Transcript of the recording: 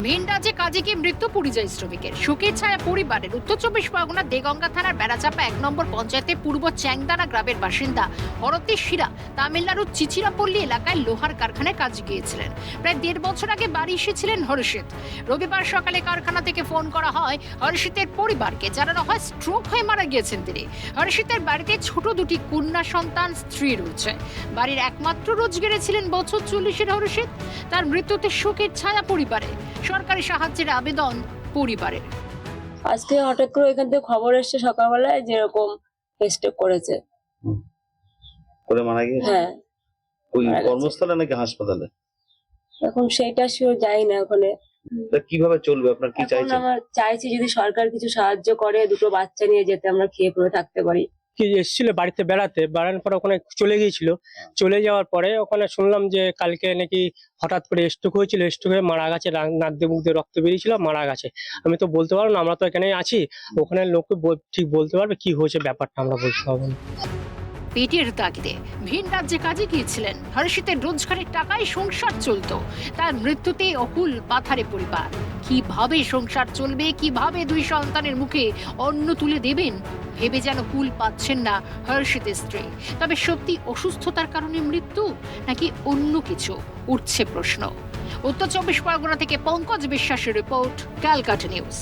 ভিন রাজ্যে কাজে গিয়ে মৃত্যু পরিযায়ী শ্রমিকের, শোকের ছায়া পরিবারের। উত্তর চব্বিশ পরগনার দেগঙ্গা থানার বেড়াচাপা 1 নম্বর পঞ্চায়েতের পূর্ব চ্যাংদানা গ্রামের বাসিন্দা হরতি শিরা তামিলনাড়ুর চিচিরাপল্লী এলাকায় লোহার কারখানায় কাজে গিয়েছিলেন। প্রায় 1.5 বছর আগে বাড়ি এসেছিলেন হর্ষিত। রবিবার সকালে কারখানা থেকে ফোন করা হয় হর্ষিতের পরিবারকে, জানানো হয় স্ট্রোক হয়ে মারা গিয়েছেন তিনি। হর্ষিতের বাড়িতে ছোট 2টি কন্যা সন্তান, স্ত্রী রয়েছে। বাড়ির একমাত্র রোজগারে ছিলেন বছর 40-এর হর্ষিত। তার মৃত্যুতে শোকের ছায়া পরিবারে, সরকারি সাহায্যের আবেদন পরিবারের। আজকে হঠাৎ করে এখান থেকে খবর এসছে সকালবেলায় যেরকম স্ট্রোক করেছে। করে মারা গিয়েছে? হ্যাঁ, ওই মারা গেছে। কর্মস্থলে নাকি হাসপাতালে? এখন সেইটা শিওর যাই না ওখানে। তা কিভাবে চলবে, আপনার কি এখন চাইছেন? আমরা চাইছি যদি সরকার কিছু সাহায্য করে, 2টো বাচ্চা নিয়ে যেতে আমরা খেয়ে পরে থাকতে পারি। কি এসেছিল বাড়িতে বেড়ানোর পরে ওখানে চলে গিয়েছিল। চলে যাওয়ার পরে ওখানে শুনলাম যে কালকে নাকি হঠাৎ করে স্ট্রোক হয়েছিল, স্ট্রোক হয়ে মারা গেছে, নাক দিয়ে মুখ দিয়ে রক্ত বেরিয়েছিল, মারা গেছে। আমি তো বলতে পারবো না, আমরা তো এখানে আছি, ওখানে লোক ঠিক বলতে পারবে কি হয়েছে ব্যাপারটা, আমরা বলতে পারবো না। পেটের তাগিদে ভিন রাজ্যে কাজে গিয়েছিলেন হর্ষিতের, রোজগারের টাকায় সংসার চলতো। তার মৃত্যুতে অকুল পাথারে পরিবার। কিভাবে সংসার চলবে, কিভাবে 2 সন্তানের মুখে অন্ন তুলে দেবেন ভেবে যেন কুল পাচ্ছেন না হর্ষিতের স্ত্রী। তবে সত্যি অসুস্থতার কারণে মৃত্যু নাকি অন্য কিছু, উঠছে প্রশ্ন। উত্তর চব্বিশ পরগনা থেকে পঙ্কজ বিশ্বাসের রিপোর্ট, ক্যালকাটা নিউজ।